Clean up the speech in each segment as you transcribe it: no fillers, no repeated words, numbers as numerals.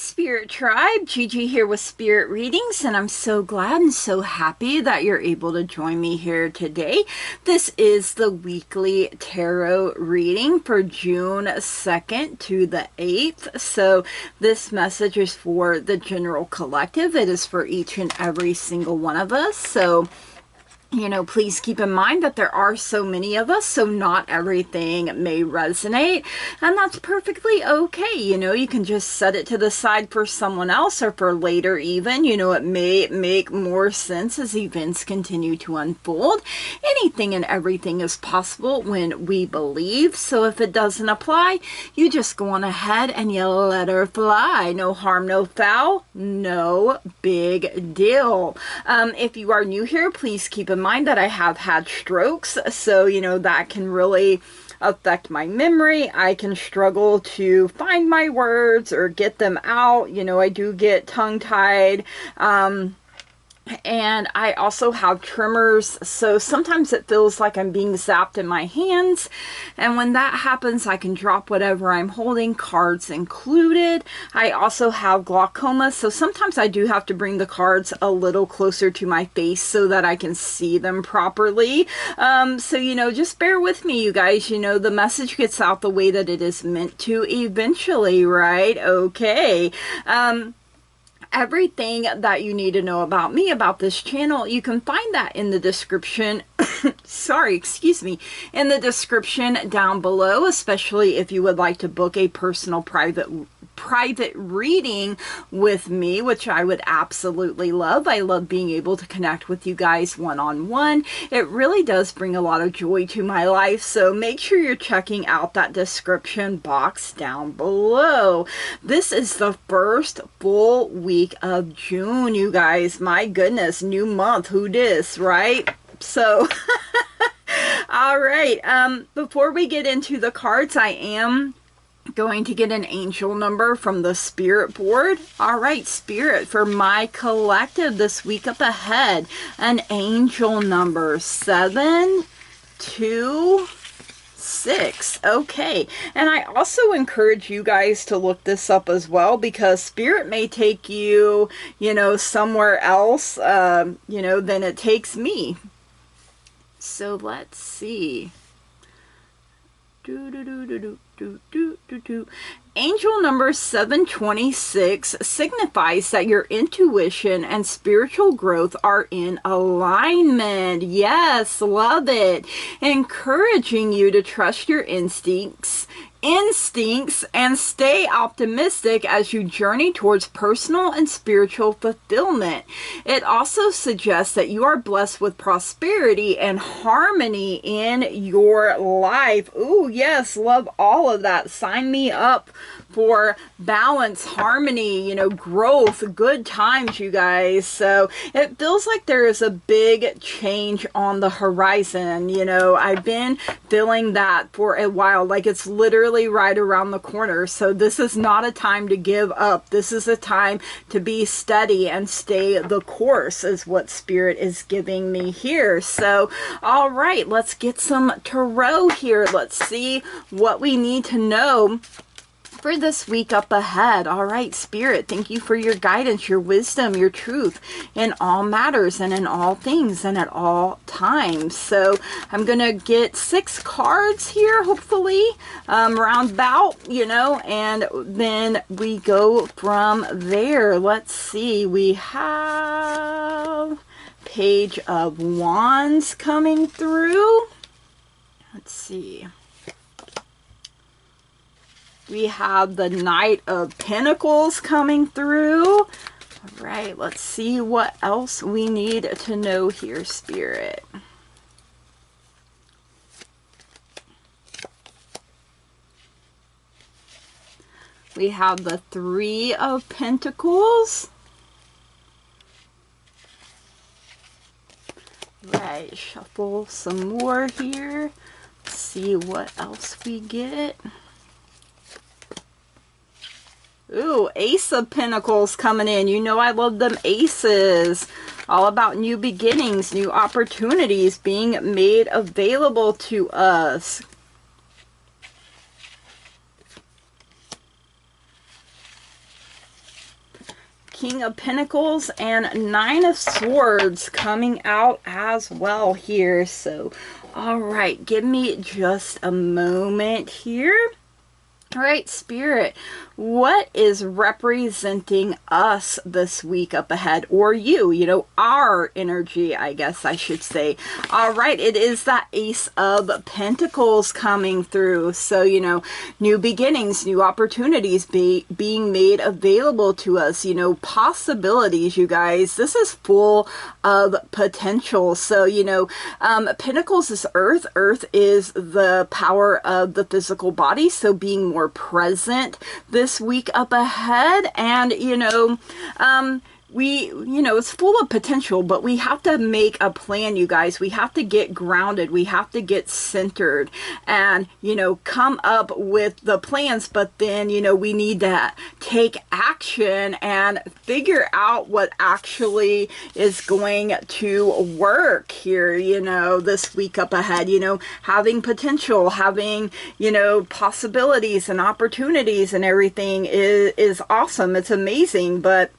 Spirit Tribe, Gigi here with Spirit Readings, and I'm so glad and so happy that you're able to join me here today. This is the weekly tarot reading for June 2nd to the 8th. So this message is for the general collective. It is for each and every single one of us. So please keep in mind that there are so many of us, so not everything may resonate, and that's perfectly okay. You can just set it to the side for someone else or for later even. It may make more sense as events continue to unfold. Anything and everything is possible when we believe, so if it doesn't apply, you just go on ahead and you let her fly. No harm, no foul, no big deal. If you are new here, please keep in mind that I have had strokes, so that can really affect my memory. I can struggle to find my words or get them out. I do get tongue-tied. And I also have tremors, so sometimes it feels like I'm being zapped in my hands, and when that happens I can drop whatever I'm holding, cards included. I also have glaucoma, so sometimes I do have to bring the cards a little closer to my face so that I can see them properly. So just bear with me, you guys. The message gets out the way that it is meant to eventually, right? Okay. Everything that you need to know about me, about this channel, you can find that in the description. In the description down below, especially if you would like to book a personal private reading with me, which I would absolutely love. I love being able to connect with you guys one-on-one. It really does bring a lot of joy to my life, so make sure you're checking out that description box down below. This is the first full week of June, you guys. My goodness, new month, who dis, right? So all right, before we get into the cards, I am going to get an angel number from the spirit board. All right, Spirit, for my collective this week up ahead, an angel number 726. Okay, and I also encourage you guys to look this up as well, because Spirit may take you, somewhere else, than it takes me. So let's see. Angel number 726 signifies that your intuition and spiritual growth are in alignment. Yes, love it. Encouraging you to trust your instincts and stay optimistic as you journey towards personal and spiritual fulfillment. It also suggests that you are blessed with prosperity and harmony in your life. Ooh, yes, love all of that. Sign me up for balance, harmony, growth, good times, you guys. So it feels like there is a big change on the horizon. I've been feeling that for a while, like it's literally right around the corner. So this is not a time to give up. This is a time to be steady and stay the course, is what Spirit is giving me here. So all right, let's get some tarot here. Let's see what we need to know for this week up ahead. All right, Spirit, thank you for your guidance, your wisdom, your truth in all matters and in all things and at all times. So I'm gonna get 6 cards here, hopefully, roundabout, and then we go from there. Let's see, we have Page of Wands coming through. Let's see. We have the Knight of Pentacles coming through. All right, let's see what else we need to know here, Spirit. We have the Three of Pentacles. Right, shuffle some more here. Let's see what else we get. Ooh, Ace of Pentacles coming in. I love them aces. All about new beginnings, new opportunities being made available to us. King of Pentacles and Nine of Swords coming out as well here. So, all right, give me just a moment here. All right, Spirit, what is representing us this week up ahead? Or you, our energy, I guess I should say. All right, it is that Ace of Pentacles coming through. So, new beginnings, new opportunities being made available to us, possibilities, you guys. This is full of potential. So, Pentacles is Earth. Earth is the power of the physical body. So being more present this week up ahead, and it's full of potential, but we have to make a plan, you guys. We have to get grounded. We have to get centered and, come up with the plans, but then, we need to take action and figure out what actually is going to work here, this week up ahead, having potential, having, possibilities and opportunities and everything is awesome. It's amazing, but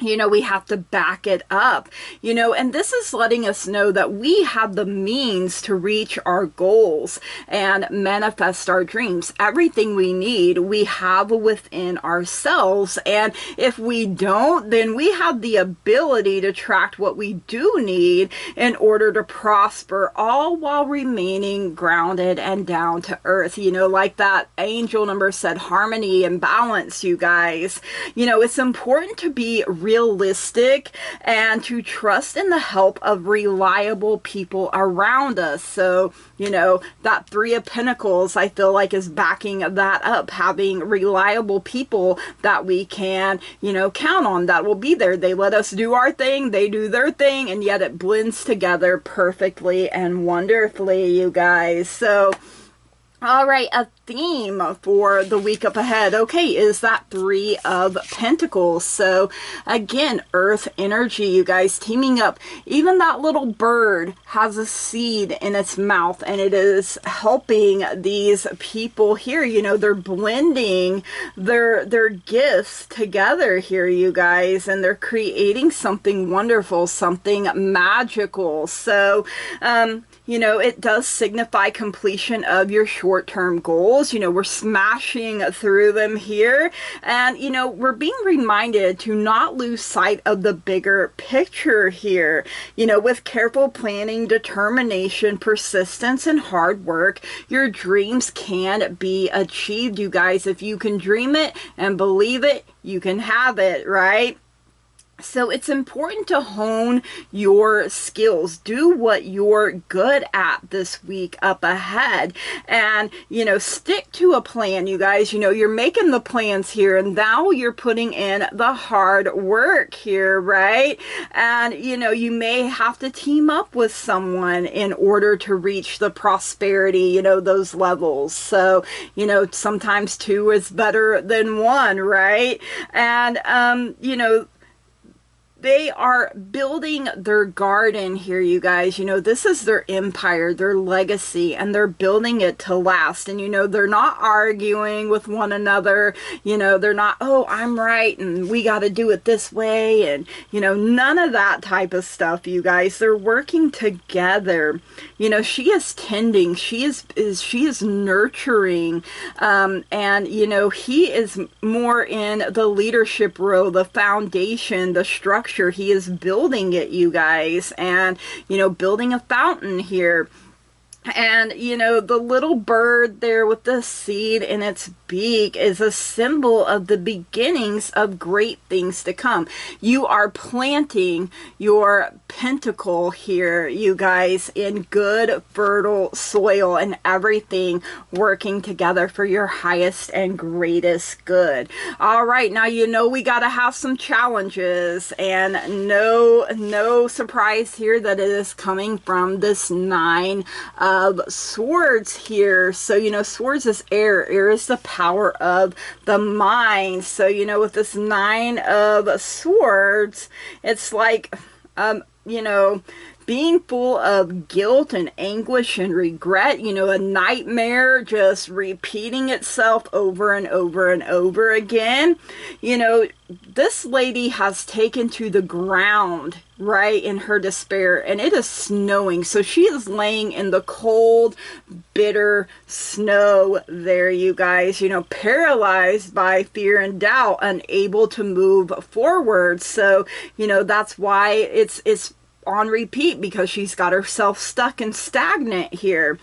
we have to back it up, and this is letting us know that we have the means to reach our goals and manifest our dreams. Everything we need, we have within ourselves. And if we don't, then we have the ability to attract what we do need in order to prosper, all while remaining grounded and down to earth. Like that angel number said, harmony and balance, you guys. It's important to be realistic and to trust in the help of reliable people around us. So, that Three of Pentacles, I feel like, is backing that up, having reliable people that we can, count on, that will be there. They let us do our thing, they do their thing, and yet it blends together perfectly and wonderfully, you guys. So, all right, a theme for the week up ahead, okay, is that Three of Pentacles. So again, earth energy, you guys, teaming up. Even that little bird has a seed in its mouth, and it is helping these people here. They're blending their gifts together here, you guys, and they're creating something wonderful, something magical. So it does signify completion of your short-term goals. We're smashing through them here, and we're being reminded to not lose sight of the bigger picture here. With careful planning, determination, persistence, and hard work, your dreams can be achieved, you guys. If you can dream it and believe it, you can have it, right? So it's important to hone your skills. Do what you're good at this week up ahead, and, stick to a plan, you guys. You're making the plans here, and now you're putting in the hard work here, right? And, you may have to team up with someone in order to reach the prosperity, those levels. So, sometimes two is better than one, right? And, they are building their garden here, you guys. This is their empire, their legacy, and they're building it to last. And, they're not arguing with one another. They're not, oh, I'm right, and we got to do it this way. And, none of that type of stuff, you guys. They're working together. She is tending, she is nurturing, and, he is more in the leadership role, the foundation, the structure. He is building it, you guys, and building a fountain here. And, the little bird there with the seed in its beak is a symbol of the beginnings of great things to come. You are planting your pentacle here, you guys, in good, fertile soil, and everything working together for your highest and greatest good. All right, now, we got to have some challenges, and no surprise here that it is coming from this Nine of Swords here. So, swords is air. Air is the power of the mind. So, with this Nine of Swords, it's like, being full of guilt and anguish and regret, you know, a nightmare just repeating itself over and over and over again. You know, this lady has taken to the ground, right, in her despair, and it is snowing. So she is laying in the cold, bitter snow there, you guys, you know, paralyzed by fear and doubt, unable to move forward. So, you know, that's why it's on repeat, because she's got herself stuck and stagnant here.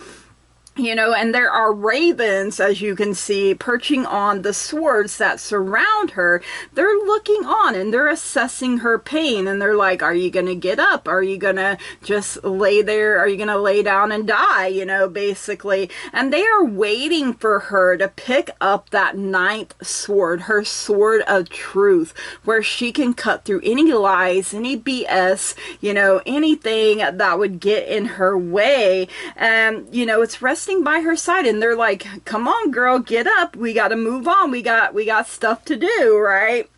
You know, and there are ravens, as you can see, perching on the swords that surround her. They're looking on and they're assessing her pain. And they're like, are you going to get up? Are you going to just lay there? Are you going to lay down and die? You know, basically. And they are waiting for her to pick up that ninth sword, her sword of truth, where she can cut through any lies, any BS, you know, anything that would get in her way. And, you know, it's resting by her side, and they're like, come on girl, get up, we got to move on, we got stuff to do, right?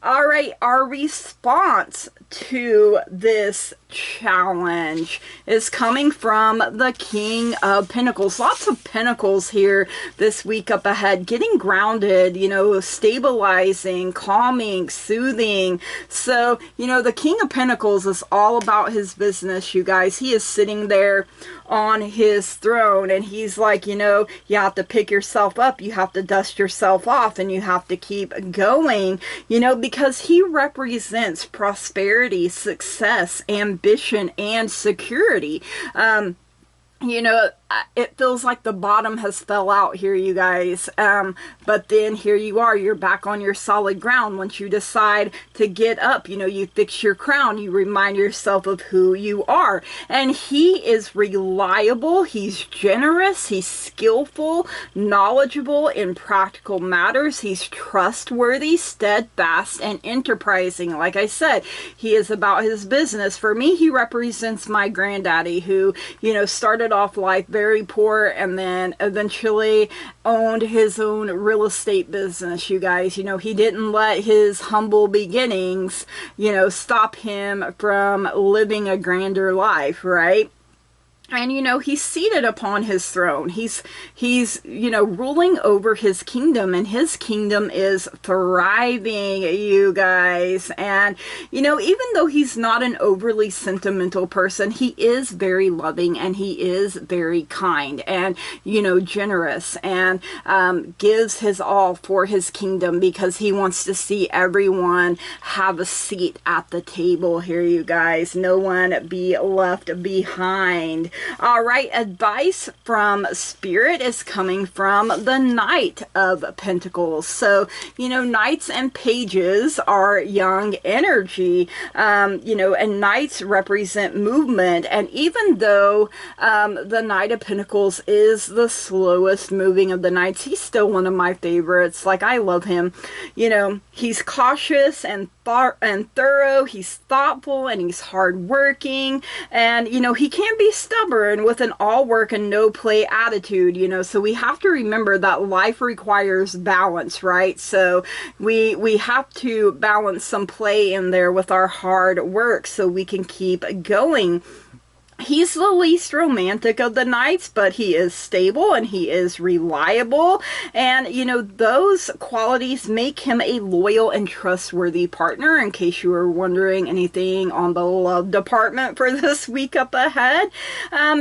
All right, our response to this challenge is coming from the King of Pentacles. Lots of pentacles here this week up ahead. Getting grounded, you know, stabilizing, calming, soothing. So, you know, the King of Pentacles is all about his business, you guys. He is sitting there on his throne, and he's like, you know, you have to pick yourself up, you have to dust yourself off, and you have to keep going, you know, because he represents prosperity, success, ambition, and security. You know, it feels like the bottom has fell out here, you guys. But then here you are, you're back on your solid ground. Once you decide to get up, you know, you fix your crown, you remind yourself of who you are. And he is reliable, he's generous, he's skillful, knowledgeable in practical matters, he's trustworthy, steadfast, and enterprising. Like I said, he is about his business. For me, he represents my granddaddy, who, you know, started off life very poor and then eventually owned his own real estate business, you guys. You know, he didn't let his humble beginnings, you know, stop him from living a grander life, right? And, you know, he's seated upon his throne. He's, you know, ruling over his kingdom, and his kingdom is thriving, you guys. And, you know, even though he's not an overly sentimental person, he is very loving, and he is very kind and, you know, generous, and gives his all for his kingdom, because he wants to see everyone have a seat at the table here, you guys. No one be left behind. All right, advice from Spirit is coming from the Knight of Pentacles. So, you know, Knights and Pages are young energy, you know, and Knights represent movement. And even though the Knight of Pentacles is the slowest moving of the Knights, he's still one of my favorites. Like, I love him. You know, he's cautious and thorough, he's thoughtful, and he's hardworking, and, you know, he can be stubborn with an all work and no play attitude, you know. So we have to remember that life requires balance, right? So we have to balance some play in there with our hard work so we can keep going. He's the least romantic of the Knights, but he is stable and he is reliable. And, you know, those qualities make him a loyal and trustworthy partner, in case you were wondering anything on the love department for this week up ahead.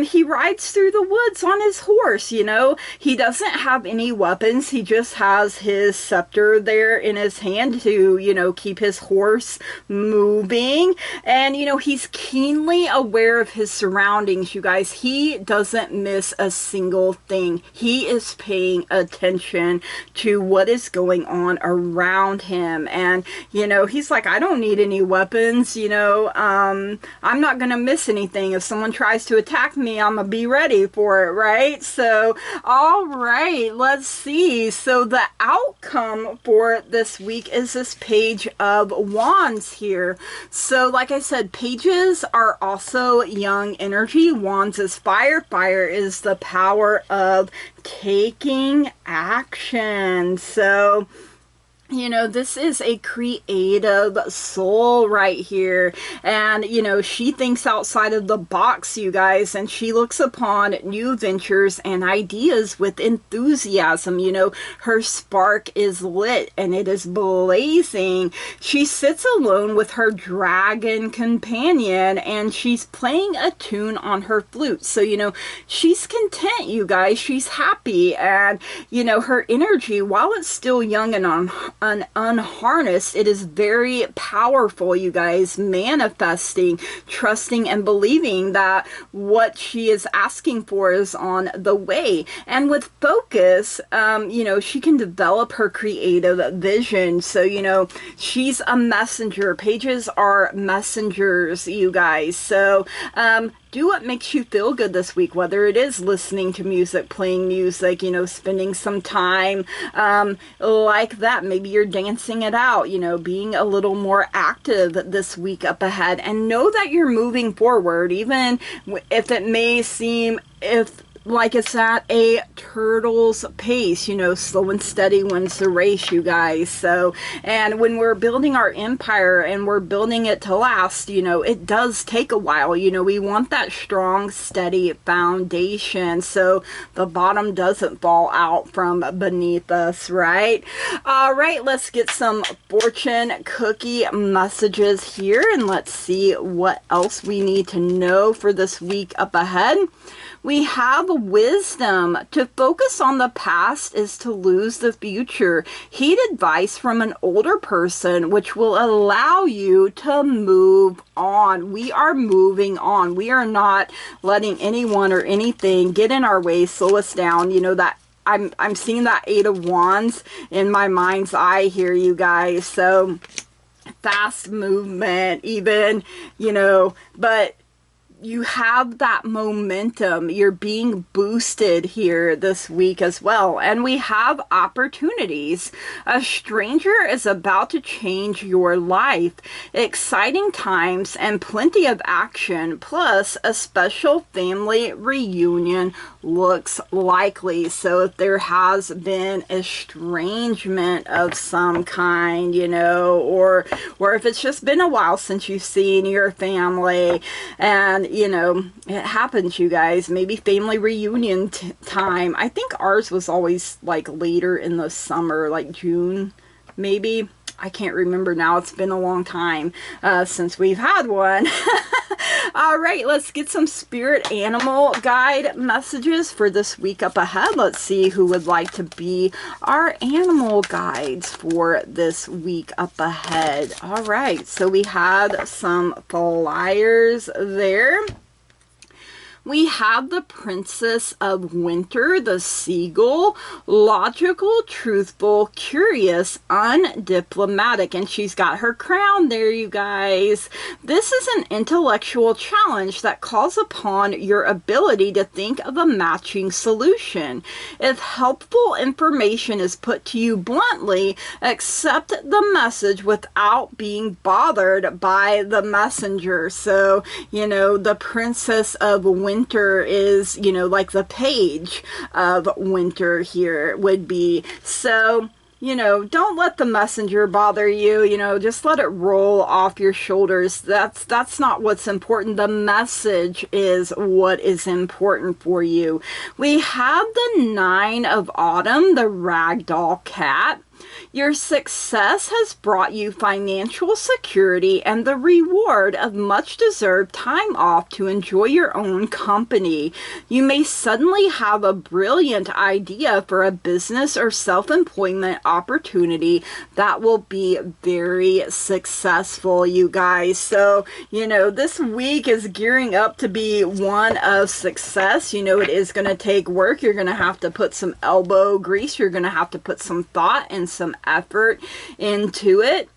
He rides through the woods on his horse, you know. He doesn't have any weapons. He just has his scepter there in his hand to, you know, keep his horse moving. And, you know, he's keenly aware of his surroundings, you guys. He doesn't miss a single thing. He is paying attention to what is going on around him. And, you know, he's like, I don't need any weapons, you know, I'm not gonna miss anything. If someone tries to attack me, I'm gonna be ready for it, right? So, all right, let's see. So the outcome for this week is this Page of Wands here. So, like I said, pages are also young energy. Wands is fire. Fire is the power of taking action. So, You know, this is a creative soul right here. And, you know, she thinks outside of the box, you guys, and she looks upon new ventures and ideas with enthusiasm. You know, her spark is lit and it is blazing. She sits alone with her dragon companion and she's playing a tune on her flute. So, you know, she's content, you guys. She's happy. And, you know, her energy, while it's still young and unharnessed, it is very powerful, you guys, manifesting, trusting, and believing that what she is asking for is on the way. And with focus, you know, she can develop her creative vision. So, you know, she's a messenger. Pages are messengers, you guys. So, do what makes you feel good this week, whether it is listening to music, playing music, you know, spending some time like that. Maybe you're dancing it out, you know, being a little more active this week up ahead. And know that you're moving forward, even if it may seem like it's at a turtle's pace. You know, slow and steady wins the race, you guys. So, and when we're building our empire and we're building it to last, you know, it does take a while. You know, we want that strong, steady foundation so the bottom doesn't fall out from beneath us, right? All right, let's get some fortune cookie messages here and let's see what else we need to know for this week up ahead. We have wisdom. To focus on the past is to lose the future. Heed advice from an older person, which will allow you to move on. We are moving on. We are not letting anyone or anything get in our way, slow us down. You know, that I'm seeing that Eight of Wands in my mind's eye here, you guys. So fast movement even, you know, but you have that momentum. You're being boosted here this week as well. And we have opportunities. A stranger is about to change your life. Exciting times and plenty of action. Plus, a special family reunion looks likely. So if there has been estrangement of some kind, you know, or if it's just been a while since you've seen your family, and you know, it happens, you guys. Maybe family reunion time. I think ours was always like later in the summer, like June, maybe. I can't remember now. It's been a long time since we've had one. All right, let's get some spirit animal guide messages for this week up ahead. Let's see who would like to be our animal guides for this week up ahead. All right, so we had some flyers there. We have the Princess of Winter, the seagull, logical, truthful, curious, undiplomatic, and she's got her crown there, you guys. This is an intellectual challenge that calls upon your ability to think of a matching solution. If helpful information is put to you bluntly, accept the message without being bothered by the messenger. So, you know, the Princess of Winter is, you know, like the page of winter here would be. So, you know, don't let the messenger bother you, you know, just let it roll off your shoulders. That's not what's important. The message is what is important for you. We have the Nine of Autumn, the ragdoll cat. Your success has brought you financial security and the reward of much-deserved time off to enjoy your own company. You may suddenly have a brilliant idea for a business or self-employment opportunity that will be very successful, you guys. So, you know, this week is gearing up to be one of success. You know, it is going to take work. You're going to have to put some elbow grease. You're going to have to put some thought and some effort into it.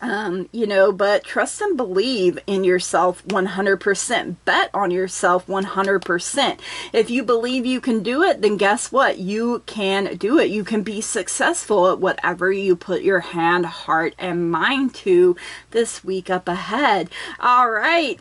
But trust and believe in yourself 100%. Bet on yourself 100%. If you believe you can do it, then guess what? You can do it. You can be successful at whatever you put your hand, heart, and mind to this week up ahead. All right,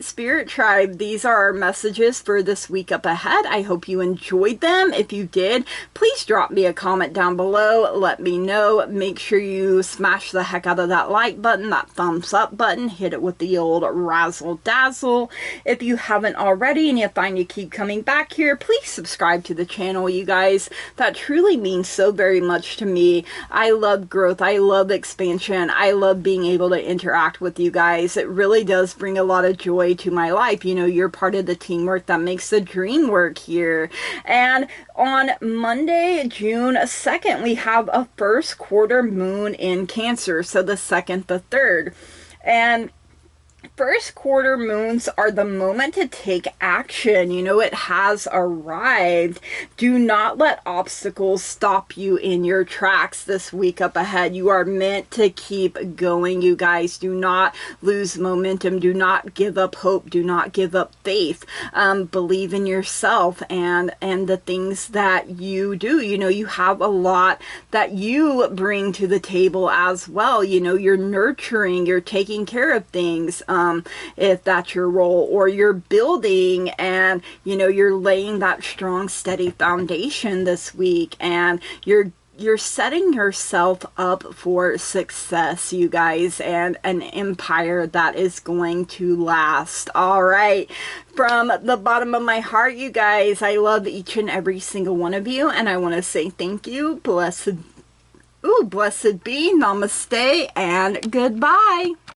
Spirit Tribe, these are our messages for this week up ahead. I hope you enjoyed them. If you did, please drop me a comment down below. Let me know. Make sure you smash the heck out of that like button, that thumbs up button. Hit it with the old razzle dazzle. If you haven't already and you find you keep coming back here, please subscribe to the channel, you guys. That truly means so very much to me. I love growth. I love expansion. I love being able to interact with you guys. It really does bring a lot of joy to my life. You're part of the teamwork that makes the dream work here. And on Monday, June 2nd, we have a first quarter moon in Cancer. So the 2nd, the 3rd. And first quarter moons are the moment to take action. It has arrived. Do not let obstacles stop you in your tracks this week up ahead. You are meant to keep going, you guys. Do not lose momentum. Do not give up hope. Do not give up faith. Believe in yourself and the things that you do. You have a lot that you bring to the table as well. You're nurturing, you're taking care of things. If that's your role, or you're building and you're laying that strong steady foundation this week, and you're setting yourself up for success, you guys, and an empire that is going to last. All right, from the bottom of my heart, you guys, I love each and every single one of you, and I want to say thank you. Blessed be, namaste, and goodbye.